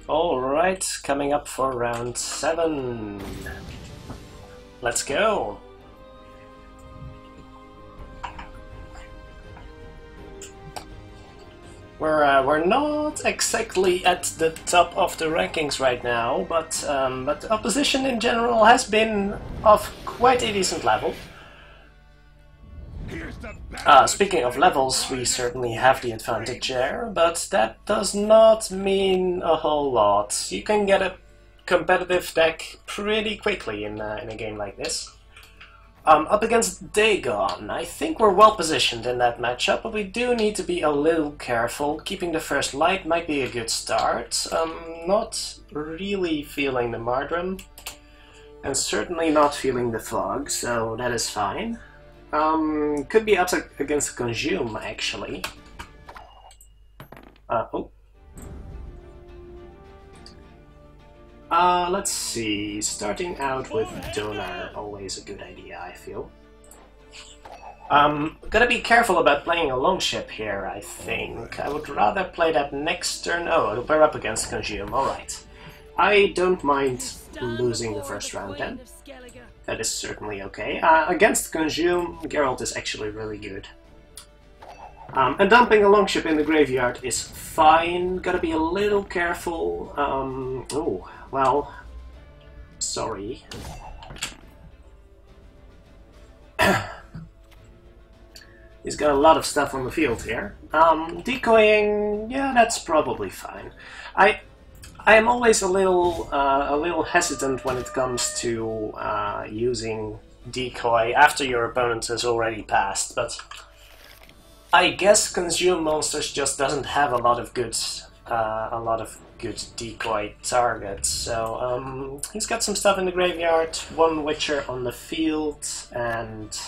Alright, coming up for round 7. Let's go! We're not exactly at the top of the rankings right now, but the opposition in general has been of quite a decent level. Speaking of levels, we certainly have the advantage there, but that does not mean a whole lot. You can get a competitive deck pretty quickly in a game like this. Up against Dagon, I think we're well positioned in that matchup, but we do need to be a little careful. Keeping the first light might be a good start. Not really feeling the Martyrdom, and certainly not feeling the fog, so that is fine. Could be up against Consume, actually. Oh. Let's see. Starting out with Donor, always a good idea, I feel. Gotta be careful about playing a longship here, I think. I would rather play that next turn. Oh, we're up against Consume, alright. I don't mind losing the first round then. That is certainly okay. Against Consume, Geralt is actually really good. And dumping a longship in the graveyard is fine. Gotta be a little careful. Oh, well, sorry. He's got a lot of stuff on the field here. Decoying, yeah, that's probably fine. I am always a little hesitant when it comes to using decoy after your opponent has already passed, but I guess Consume Monsters just doesn't have a lot of good decoy targets. So he's got some stuff in the graveyard, one Witcher on the field, and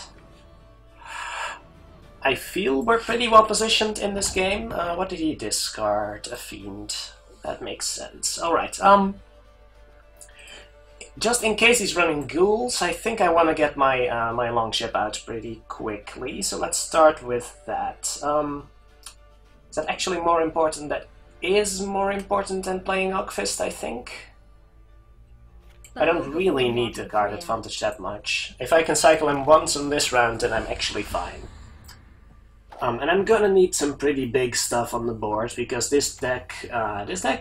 I feel we're pretty well positioned in this game. What did he discard? A Fiend. That makes sense. Alright, just in case he's running ghouls, I think I want to get my my longship out pretty quickly, so let's start with that. Is that actually more important? That is more important than playing Ogfist, I think. I don't really need the card advantage that much. If I can cycle him once in this round, then I'm actually fine. And I'm gonna need some pretty big stuff on the board, because this deck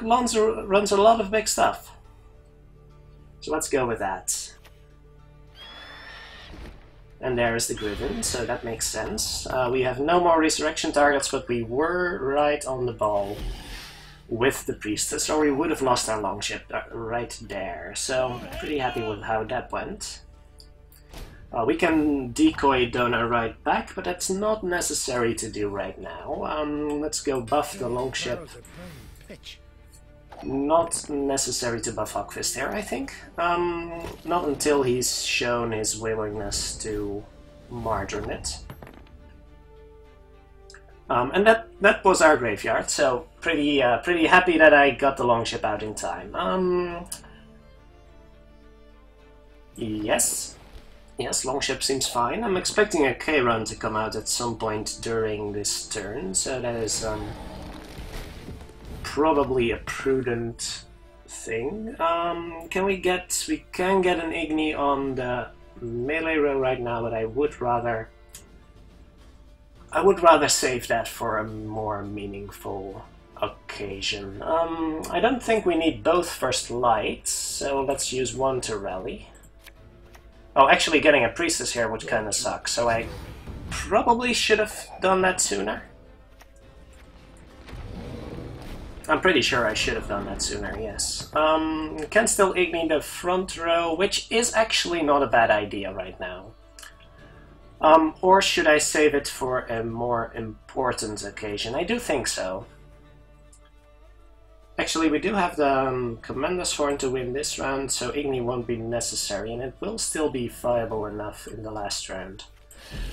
runs a lot of big stuff. So let's go with that. And there is the Griffin, so that makes sense. We have no more resurrection targets, but we were right on the ball with the Priestess, or we would have lost our longship right there. So pretty happy with how that went. We can decoy Donor right back, but that's not necessary to do right now. Let's go buff the longship. Not necessary to buff Ogfist here, I think. Not until he's shown his willingness to martyr it. And that was our graveyard, so pretty happy that I got the longship out in time. Yes, longship seems fine. I'm expecting a K-run to come out at some point during this turn, so that is probably a prudent thing. We can get an Igni on the melee row right now, but I would rather save that for a more meaningful occasion. I don't think we need both first lights, so let's use one to rally. Oh, actually getting a Priestess here would kinda suck, so I probably should have done that sooner. I'm pretty sure I should have done that sooner, yes. Can still Igni the front row, which is actually not a bad idea right now. Or should I save it for a more important occasion? I do think so. Actually, we do have the Commander's Horn to win this round, so Igni won't be necessary, and it will still be viable enough in the last round.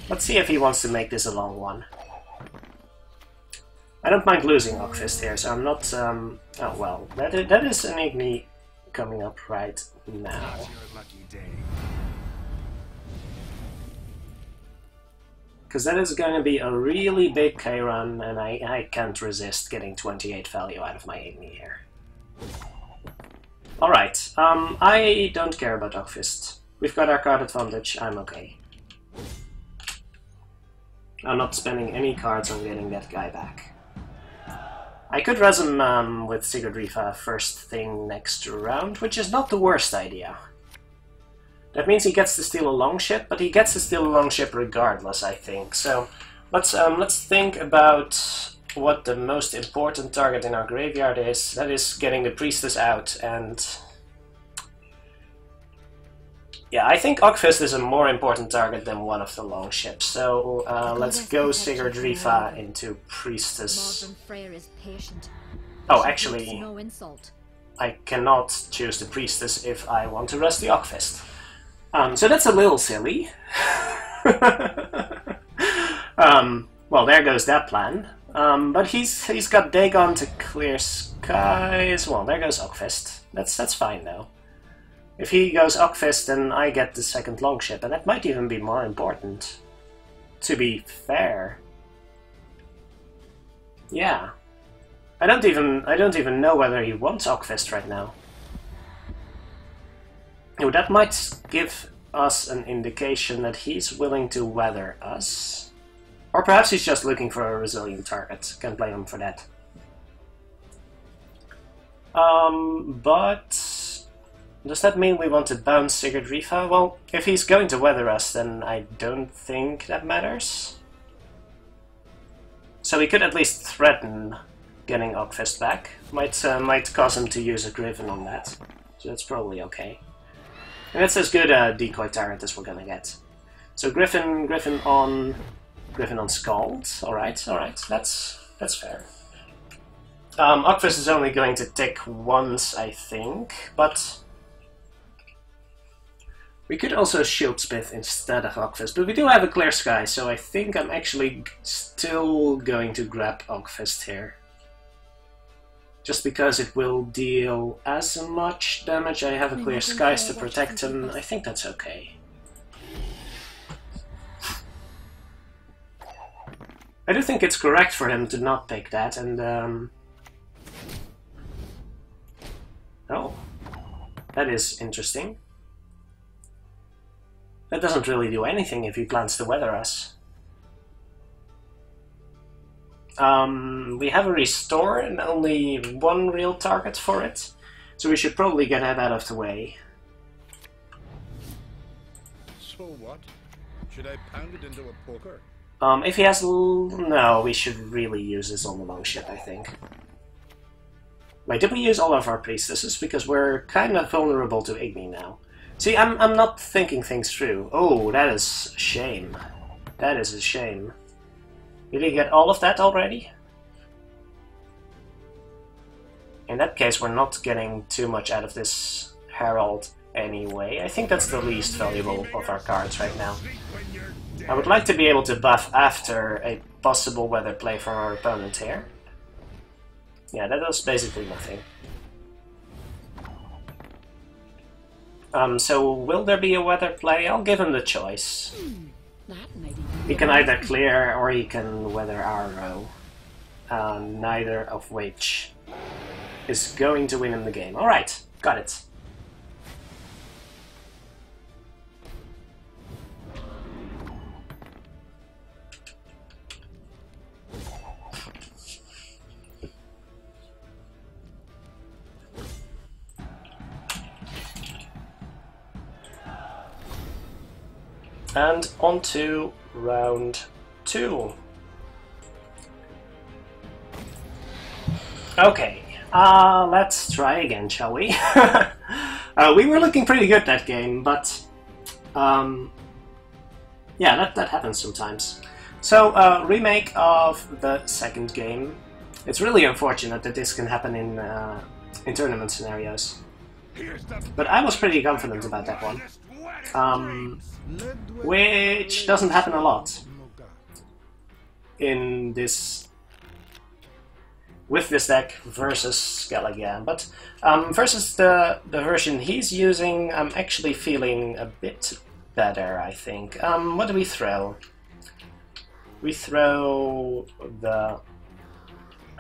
Let's see if he wants to make this a long one. I don't mind losing Ogfist here, so I'm not... oh well, that is an Igni coming up right now. Because that is going to be a really big K-run, and I can't resist getting 28 value out of my Igni here. Alright, I don't care about Ogfist. We've got our card advantage, I'm okay. I'm not spending any cards on getting that guy back. I could res him with Sigurd Rifa first thing next round, which is not the worst idea. That means he gets to steal a longship, but he gets to steal a longship regardless, I think. So let's think about what the most important target in our graveyard is. That is getting the priestess out, and yeah, I think Ogfist is a more important target than one of the longships. So let's go Sigurd Rifa into priestess. Oh, actually, I cannot choose the priestess if I want to rest the Ogfist. So that's a little silly. Well, there goes that plan. But he's got Dagon to clear skies. Well, there goes Ogfist. That's fine though. If he goes Ogfist, then I get the second longship, and that might even be more important. To be fair. Yeah. I don't even know whether he wants Ogfist right now. Oh, that might give us an indication that he's willing to weather us. Or perhaps he's just looking for a resilient target. Can't blame him for that. But does that mean we want to bounce Sigurd Rifa? Well, if he's going to weather us, then I don't think that matters. So we could at least threaten getting Ogfist back. Might cause him to use a Griffin on that. So that's probably okay. And that's as good a decoy target as we're gonna get. So Griffin on Scald. Alright, that's fair. Ogfist is only going to tick once, I think, but we could also Shieldsmith instead of Ogfist, but we do have a clear sky, so I think I'm actually still going to grab Ogfist here. Just because it will deal as much damage, I have a clear skies to protect him, I think that's okay. I do think it's correct for him to not pick that, and oh, that is interesting. That doesn't really do anything if he plans to weather us. We have a restore and only one real target for it, so we should probably get that out of the way. So what? Should I pound it into a poker? If he has no, we should really use this on the longship, I think. Wait, did we use all of our priestesses? Because we're kind of vulnerable to Igni now. See, I'm not thinking things through. Oh, that is a shame. That is a shame. Did he get all of that already? In that case, we're not getting too much out of this Harald anyway. I think that's the least valuable of our cards right now. I would like to be able to buff after a possible weather play from our opponent here. Yeah, that was basically nothing. So will there be a weather play? I'll give him the choice. He can either clear or he can weather our row. Neither of which is going to win him the game. Alright, got it. And on to round 2. Okay, let's try again, shall we? We were looking pretty good that game, but yeah, that happens sometimes. So, remake of the second game. It's really unfortunate that this can happen in tournament scenarios, but I was pretty confident about that one. Which doesn't happen a lot in this with this deck versus Skelligan, but versus the version he's using, I'm actually feeling a bit better, I think. What do we throw? We throw the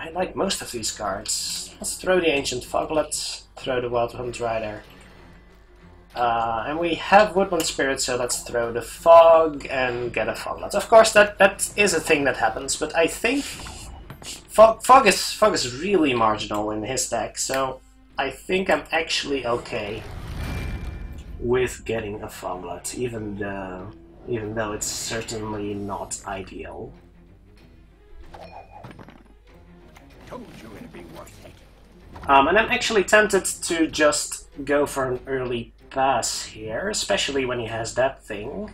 I like most of these cards. Let's throw the Ancient Foglet, throw the Wild Hunt Rider. And we have Woodland Spirit, so let's throw the Fog and get a Foglet. Of course, that is a thing that happens, but I think Fog is really marginal in his deck, so I think I'm actually okay with getting a Foglet, even though it's certainly not ideal. Told you it'd be worth it. And I'm actually tempted to just go for an early pass here, especially when he has that thing.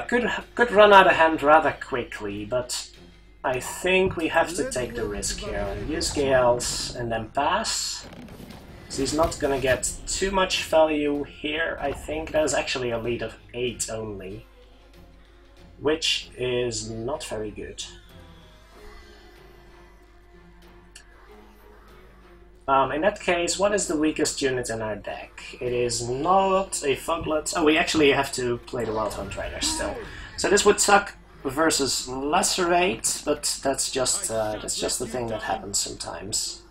Could run out of hand rather quickly, but I think we have to take the risk here. Use Gales and then pass. So he's not gonna get too much value here, I think. That is actually a lead of 8 only, which is not very good. In that case, what is the weakest unit in our deck? It is not a Foglet. Oh, we actually have to play the Wild Hunt Rider still. So this would suck versus Lacerate, but that's just the thing that happens sometimes.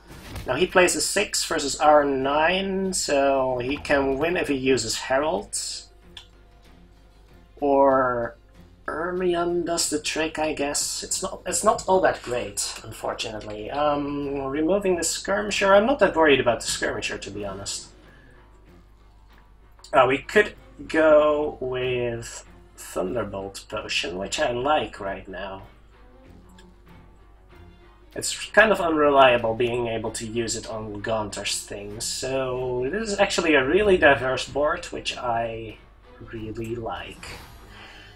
Now he plays a 6 versus R9, so he can win if he uses Harald. Or Ermion does the trick, I guess. It's not all that great, unfortunately. Removing the Skirmisher, I'm not that worried about the Skirmisher, to be honest. We could go with Thunderbolt Potion, which I like right now. It's kind of unreliable being able to use it on Gaunter's things, so this is actually a really diverse board, which I really like.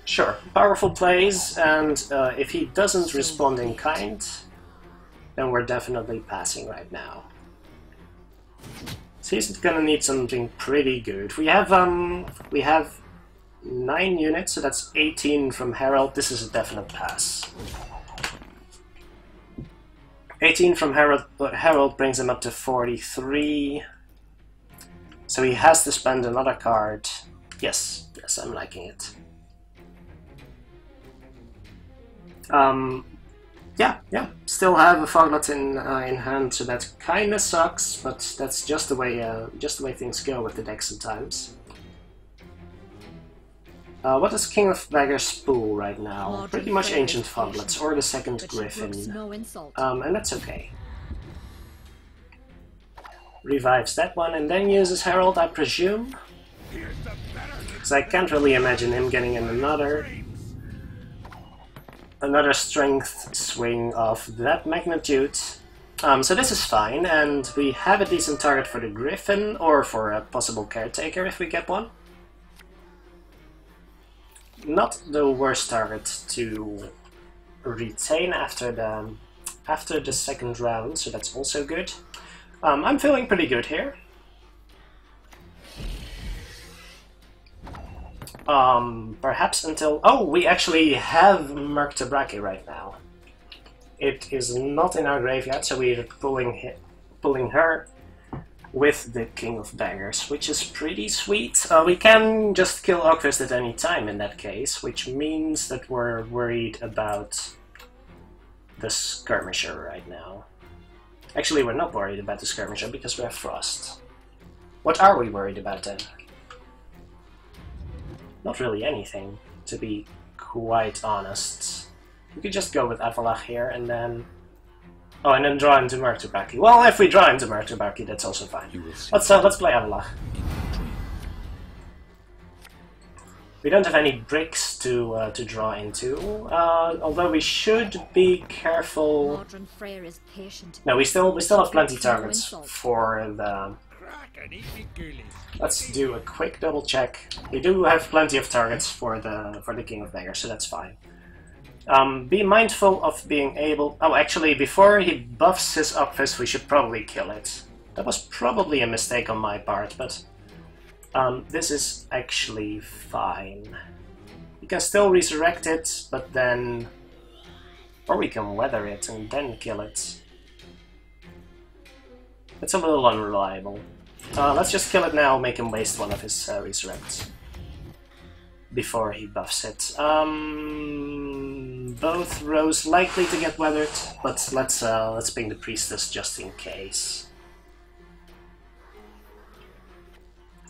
Sure, powerful plays, and if he doesn't respond in kind, then we're definitely passing right now. So he's gonna need something pretty good. We have 9 units, so that's 18 from Harald. This is a definite pass. 18 from Harald, but Harald brings him up to 43. So he has to spend another card. Yes, I'm liking it. Yeah, still have a Foglet in hand, so that kinda sucks, but that's just the way things go with the deck sometimes. What is King of Beggars Pool right now? Pretty much Ancient Foglets, or the second Griffin. And that's okay. Revives that one, and then uses Harald, I presume? Because I can't really imagine him getting in another strength swing of that magnitude. So this is fine, and we have a decent target for the Griffin, or for a possible Caretaker if we get one. Not the worst target to retain after the second round, so that's also good. I'm feeling pretty good here. Perhaps until... Oh, we actually have Merc Tabraki right now. It is not in our graveyard, so we're pulling her with the King of Beggars, which is pretty sweet. We can just kill Ogfist at any time in that case, which means that we're worried about the Skirmisher right now. Actually, we're not worried about the Skirmisher because we have Frost. What are we worried about then? Not really anything, to be quite honest. We could just go with Avalach here and then... Oh, and then draw into Merc Tabraki. Well, if we draw into Merc Tabraki, that's also fine. Let's play Avalach. We don't have any bricks to draw into, although we should be careful. No, we still have plenty of targets for the... Let's do a quick double check. We do have plenty of targets for the King of Beggars, so that's fine. Be mindful of being able... Oh, actually, before he buffs his Ogfist, we should probably kill it. That was probably a mistake on my part, but this is actually fine. We can still resurrect it, but then... Or we can weather it and then kill it. It's a little unreliable. Let's just kill it now, make him waste one of his resurrects before he buffs it. both rows likely to get weathered, but let's ping the priestess just in case.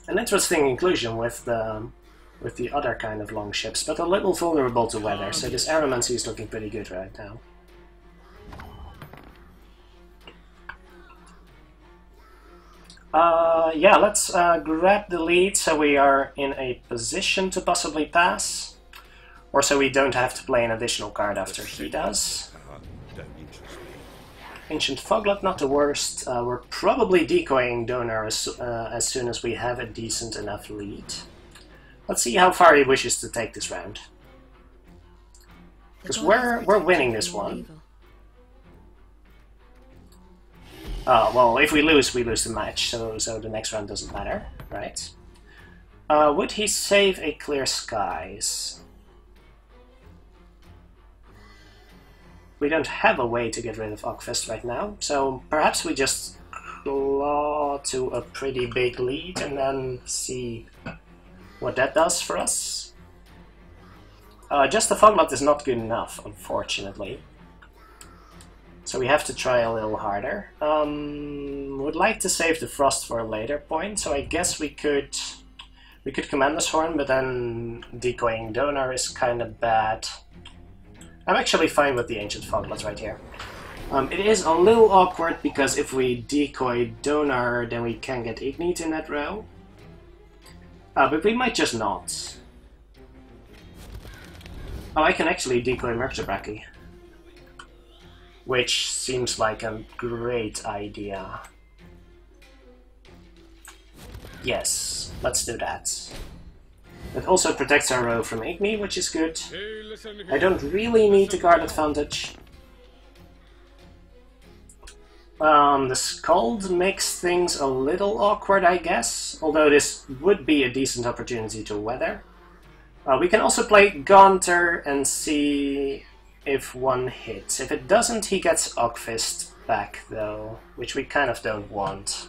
An interesting inclusion with the other kind of long ships, but a little vulnerable to weather, so this Aeromancy is looking pretty good right now. Yeah, let's grab the lead so we are in a position to possibly pass. Or so we don't have to play an additional card after he does. Ancient Foglet, not the worst. We're probably decoying Donor as soon as we have a decent enough lead. Let's see how far he wishes to take this round. Because we're winning this one. Well, if we lose the match, so the next round doesn't matter, right? Would he save a Clear Skies? We don't have a way to get rid of Ogfist right now, so perhaps we just claw to a pretty big lead and then see what that does for us. Just the Foglet is not good enough, unfortunately. So we have to try a little harder. Would like to save the Frost for a later point, so I guess we could Commander's Horn, but then decoying Donor is kind of bad. I'm actually fine with the Ancient Foglet right here. It is a little awkward because if we decoy Donor, then we can get Ignite in that row. But we might just not. Oh, I can actually decoy Murkjabraki, which seems like a great idea. Yes, let's do that. It also protects our row from Igni, which is good. I don't really need the guard advantage. The Scald makes things a little awkward, I guess, although this would be a decent opportunity to weather. We can also play Gaunter and see if one hits. If it doesn't, he gets Ogfist back, though, which we kind of don't want.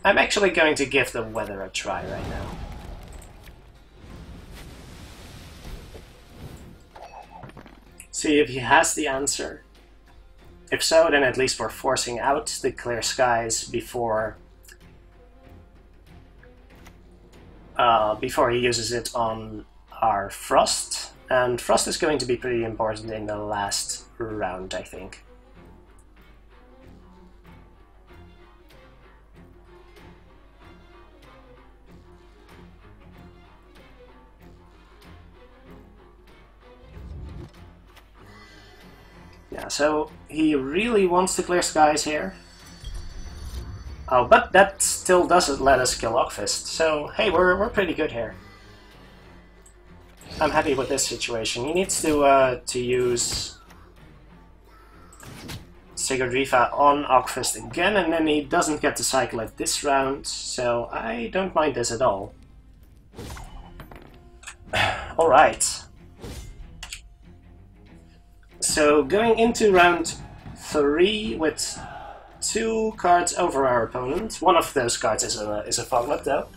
I'm actually going to give the weather a try right now. See if he has the answer. If so, then at least we're forcing out the Clear Skies before he uses it on our Frost. And Frost is going to be pretty important in the last round, I think. Yeah, so he really wants to Clear Skies here. Oh, but that still doesn't let us kill Ogfist, so hey, we're pretty good here. I'm happy with this situation. He needs to use Sigurd Rifa on Ogfist again, and then he doesn't get to cycle it this round, so I don't mind this at all. Alright. So going into round 3 with 2 cards over our opponent. One of those cards is a Foglet, though.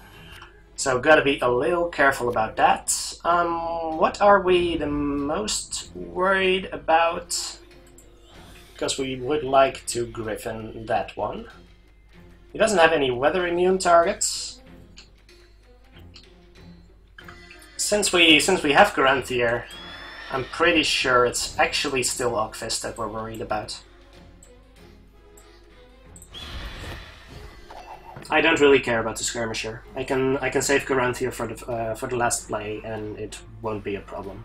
So gotta be a little careful about that. What are we the most worried about? Because we would like to Griffin that one. He doesn't have any weather immune targets. Since we have Garanthier, I'm pretty sure it's actually still Ogfist that we're worried about. I don't really care about the Skirmisher. I can save Garanthier for the last play, and it won't be a problem.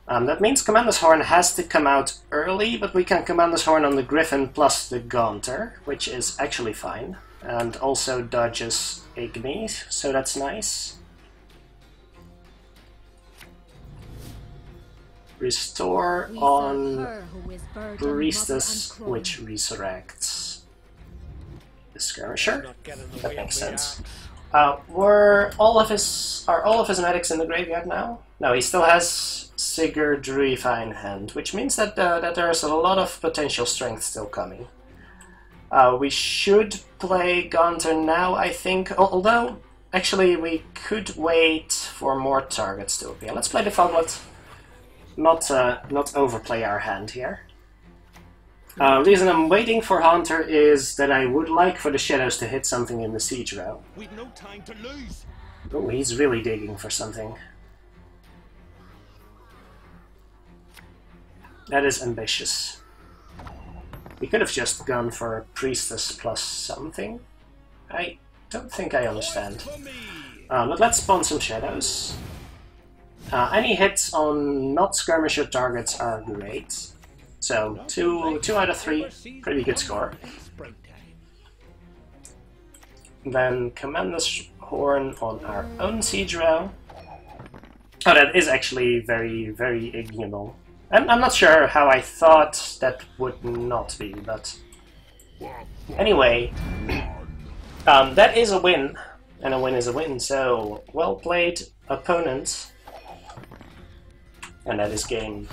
That means Commander's Horn has to come out early, but we can Commander's Horn on the Griffin plus the Gaunter, which is actually fine, and also dodges Igni, so that's nice. Restore on Priestess, which resurrects the Skirmisher. That makes sense. Are all of his medics in the graveyard now? No, he still has Sigurd Rifa in hand, which means that there's a lot of potential strength still coming. We should play Gaunter now, I think, although actually we could wait for more targets to appear. Let's play the Foglet. Not overplay our hand here. Reason I'm waiting for Hunter is that I would like for the shadows to hit something in the siege row. We've no time to lose. Oh, he's really digging for something. That is ambitious. We could have just gone for a priestess plus something. I don't think I understand. But let's spawn some shadows. Any hits on not skirmisher targets are great. So, 2 out of 3, pretty good score. Then Commander's Horn on our own siege row. Oh, that is actually very, very ignoble. I'm not sure how I thought that would not be, but... Anyway, that is a win. And a win is a win, so well played, opponent. And that is game.